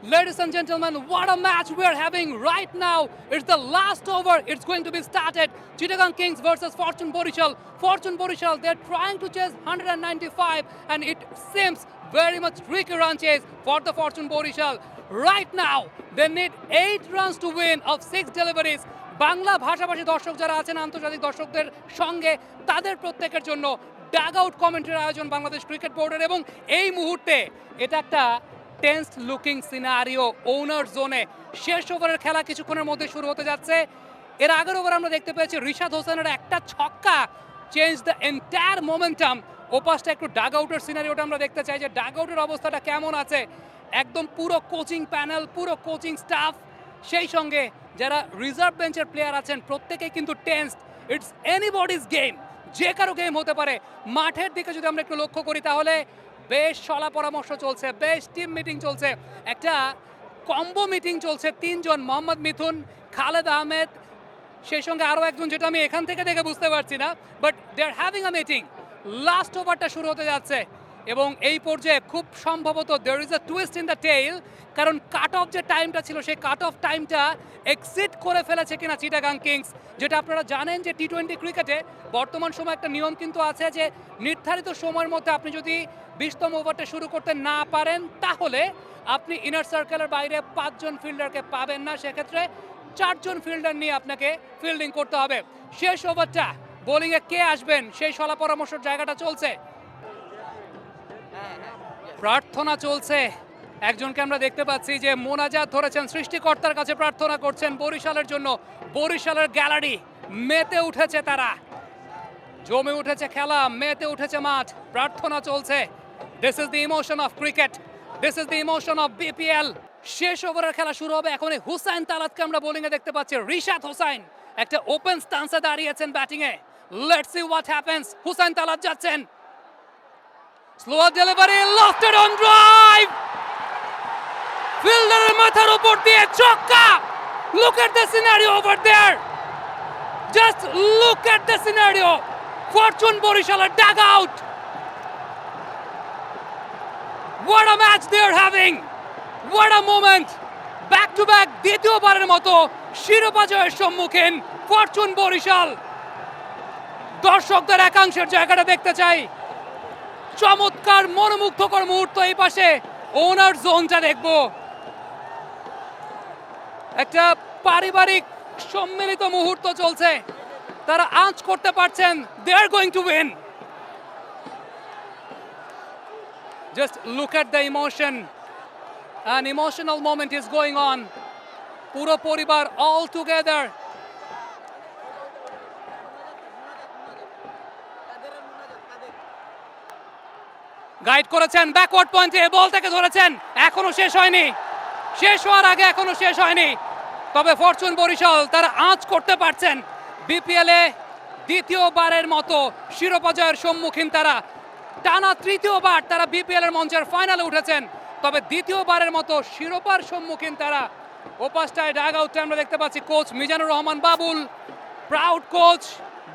Ladies and gentlemen, what a match we are having right now. It's the last over. It's going to be started. Chittagong Kings versus Fortune Borishal. Fortune Borishal, they're trying to chase 195 and it seems very much tricky run chase for the Fortune Borishal. Right now, they need 8 runs to win of 6 deliveries. Bangla ভাষাভাষী দর্শক যারা আছেন আন্তর্জাতিক দর্শকদের সঙ্গে তাদের প্রত্যেকের জন্য ডাগ আউট কমেন্ট্রির আয়োজন বাংলাদেশ ক্রিকেট বোর্ডের এবং এই মুহূর্তে এটা একটা টেন্স লুকিং সিনারিও ওনার জোনে শেষ ওভারের খেলা কিছুক্ষণের মধ্যে শুরু হতে যাচ্ছে এর আগের ওভার আমরা দেখতে পেয়েছি রিশাদ হোসেনের একটা ছক্কা চেঞ্জ দ্য এন্টায়ার মোমেন্টাম ওপাশটা একটু ডাগ আউটের সিনারিওটা আমরা দেখতে চাই যে ডাগ আউটের অবস্থাটা কেমন আছে একদম পুরো কোচিং প্যানেল পুরো কোচিং স্টাফ সেই সঙ্গে যারা রিজার্ভ বেঞ্চের প্লেয়ার আছেন প্রত্যেকেই কিন্তু টেন্সড ইটস এনিবডিজ গেম যে কারো গেম হতে পারে মাঠের দিকে যদি আমরা একটু লক্ষ্য করি তাহলে বেশ সলা পরামর্শ চলছে বেশ টিম মিটিং চলছে একটা কম্বো মিটিং চলছে তিনজন মোহাম্মদ মিথুন খালেদ আহমেদ সেই সঙ্গে আরও একজন যেটা আমি এখান থেকে দেখে বুঝতে পারছি না but they are having a meeting last ওভারটা শুরু হতে যাচ্ছে এবং এই পর্যায়ে খুব সম্ভবত there is a twist in the tail কারণ কাট অফ যে টাইমটা ছিল সেই কাট অফ টাইমটা এক্সিট করে ফেলেছে কিনা চিটাগাং কিংস যেটা আপনারা জানেন যে টি-20 ক্রিকেটে বর্তমান সময় একটা নিয়ম কিন্তু আছে যে নির্ধারিত সময়ের মধ্যে আপনি যদি 20তম ওভারটা শুরু করতে না পারেন তাহলে আপনি ইনার সার্কেলের বাইরে 5 জন ফিল্ডারকে পাবেন না সেক্ষেত্রে 4 জন ফিল্ডার নিয়ে আপনাকে ফিল্ডিং করতে হবে শেষ ওভারটা বোলিংয়ে কে আসবেন সেই সলা পরামর্শের জায়গাটা চলছে প্রার্থনা চলছে একজনকে আমরা দেখতে পাচ্ছি যে মোনাজাত ধরেছেন সৃষ্টিকর্তার কাছে প্রার্থনা করছেন বরিশালের জন্য বরিশালের গ্যালারি মেতে উঠেছে তারা জমে উঠেছে খেলা মেতে উঠেছে মাঠ প্রার্থনা চলছে this is the emotion of cricket this is the emotion of BPL শেষ ওভারের খেলা শুরু হবে এখন হুসাইন তালাতকে আমরা বোলিংয়ে দেখতে পাচ্ছি রিশাদ হোসাইন একটা ওপেন স্টান্সে দাঁড়িয়েছেন ব্যাটিংয়ে let's see what happens Hussain Talat যাচ্ছেন slow delivery lofted on drive ফিল্ডারের মাথার উপর দিয়ে ছক্কা look at the scenario over there just look at the scenario Fortune বরিশালের dugout what a match they are having what a moment back to back দ্বিতীয়বারের মতো শিরোপা জয়ের সম্মুখীন ফরচুন বরিশাল দর্শকদের একাংশের জায়গাটা দেখতে চাই চমৎকার মনোমুগ্ধকর মুহূর্ত এই পাশে ওনার জোনটা দেখবো একটা পারিবারিক সম্মিলিত মুহূর্ত চলছে তারা আঁচ করতে পারছেন they are going to win just look at the emotion an emotional moment is going on পুরো পরিবার অল টুগেদার গাইড করেছেন ব্যাকওয়ার্ড পয়েন্টে বলটাকে ধরেছেন এখনো শেষ হয়নি শেষ হওয়ার আগে এখনো শেষ হয়নি তবে ফরচুন বরিশাল তারা আঁচ করতে পারছেন বিপিএলে দ্বিতীয়বারের মতো শিরোপা জয়ের সম্মুখীন তারা টানা তৃতীয়বার তারা বিপিএল এর মঞ্চের ফাইনালে উঠেছেন তবে দ্বিতীয়বারের মতো শিরোপার সম্মুখীন তারা ওপাশটায় ডাগ আউটে আমরা দেখতে পাচ্ছি coach Mizanur Rahman Babul proud coach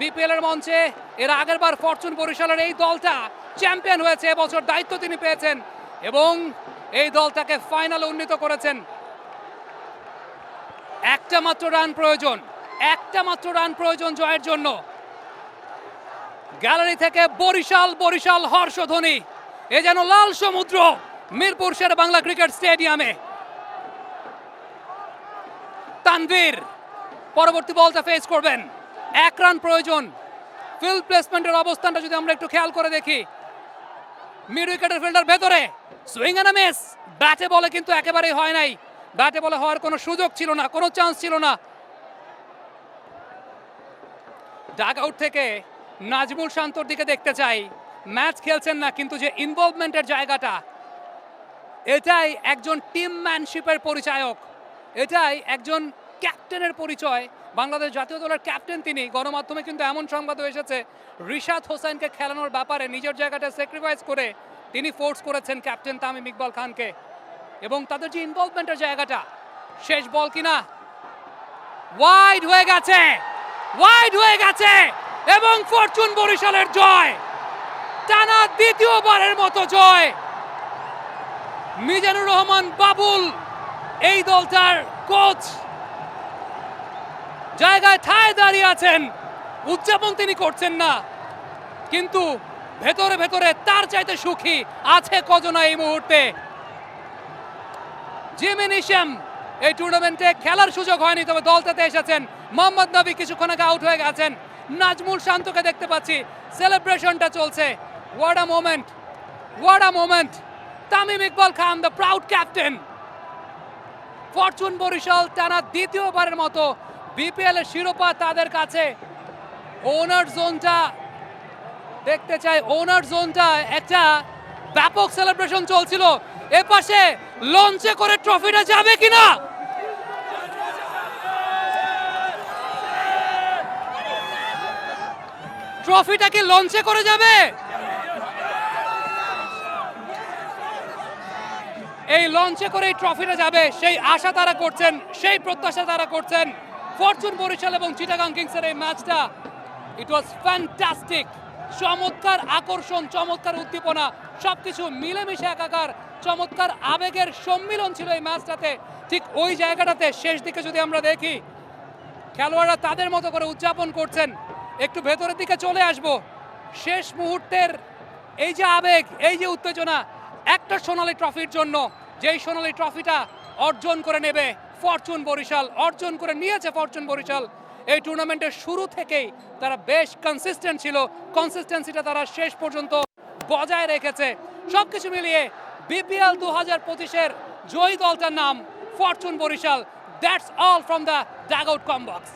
BPL এর মঞ্চে এর আগের বার ফরচুন বরিশালের এই দলটা চ্যাম্পিয়ন হয়েছে এবছর দায়িত্ব তিনি পেয়েছেন এবং এই দলটাকে ফাইনালে উন্নীত করেছেন একটা মাত্র রান প্রয়োজন জয়ের জন্য গ্যালারি থেকে বরিশাল বরিশাল হর্ষধ্বনি এ যেন লাল সমুদ্র মিরপুর শের বাংলা ক্রিকেট স্টেডিয়ামে তানভীর পরবর্তী বলটা ফেস করবেন 1 রান প্রয়োজন ফিল্ড প্লেসমেন্টের অবস্থানটা যদি আমরা একটু খেয়াল করে দেখি মিড উইকেটের ফিল্ডার ভেতরে সুইং এন্ড মিস ব্যাটে বলে কিন্তু একেবারেই হয় নাই ব্যাটে বলে হওয়ার কোনো সুযোগ ছিল না কোনো চান্স ছিল না ডাগ আউট থেকে নাজমুল শান্তর দিকে দেখতে চাই ম্যাচ খেলছেন না কিন্তু যে ইনভলভমেন্টের জায়গাটা এটাই একজন টিমম্যানশিপের পরিচায়ক এটাই একজন ক্যাপ্টেনের পরিচয় বাংলাদেশ জাতীয় দলের ক্যাপ্টেন তিনি গণমাধ্যমে কিন্তু এমন সংবাদ এসেছে রিশাদ হোসেনকে খেলানোর ব্যাপারে নিজের জায়গাটা স্যাক্রিফাইস করে তিনি ফোর্স করেছেন ক্যাপ্টেন তামিম ইকবাল খানকে এবং তাদের যে ইনভলভমেন্টের জায়গাটা শেষ বল কিনা ওয়াইড হয়ে গেছে এবং ফরচুন বরিশালের জয় টানা দ্বিতীয়বারের মতো জয় মিজানুর রহমান বাবুল এই দলটার কোচ জায়গায় ঠায় দাঁড়িয়ে আছেন, উদযাপন তিনি করছেন না, কিন্তু ভেতরে ভেতরে তার চাইতে সুখী আছে কজনা এই মুহূর্তে। জিমি নিশাম এই টুর্নামেন্টে খেলার সুযোগ হয়নি, তবে দলটাতে এসেছেন। মোহাম্মদ নবী কিছুক্ষণ আগে আউট হয়ে গেছেন। নাজমুল শান্তকে দেখতে পাচ্ছি, সেলিব্রেশনটা চলছে। What a moment, what a moment. Tamim Iqbal Khan, the proud captain. Fortune Barishal টানা দ্বিতীয়বারের মতো বিপিএল এর শিরোপা তাদের কাছে। ওনার জোনটা দেখতে চাই, ওনার জোনটা একটা ব্যাপক সেলিব্রেশন চলছিল। এপাশে লঞ্চে করে ট্রফিটা যাবে কিনা, ট্রফিটা কি লঞ্চে করে যাবে? এই লঞ্চে করে এই ট্রফিটা যাবে, সেই আশা তারা করছেন, সেই প্রত্যাশা তারা করছেন। ফরচুন বরিশাল এবং চিটাগাং কিংসের এই ম্যাচটা, ইট ওয়াজ ফ্যান্টাস্টিক। চমৎকার আকর্ষণ, চমৎকার উদ্দীপনা, সবকিছু মিলেমিশে একাকার, চমৎকার আবেগের সম্মিলন ছিল এই ম্যাচটাতে। ঠিক ওই জায়গাটাতে শেষ দিকে যদি আমরা দেখি, খেলোয়াড়রা তাদের মতো করে উদযাপন করছেন। একটু ভেতরের দিকে চলে আসব। শেষ মুহূর্তের এই যে আবেগ, এই যে উত্তেজনা, একটা সোনালী ট্রফির জন্য, যেই সোনালী ট্রফিটা অর্জন করে নেবে ফরচুন বরিশাল, অর্জন করে নিয়েছে ফরচুন বরিশাল। এই টুর্নামেন্টের শুরু থেকেই তারা বেশ কনসিস্টেন্ট ছিল, কনসিস্টেন্সিটা তারা শেষ পর্যন্ত বজায় রেখেছে। সবকিছু মিলিয়ে বিপিএল 2025-এর জয়ী দলটার নাম Fortune Barishal. That's all from the dugout আউট কমবক্স।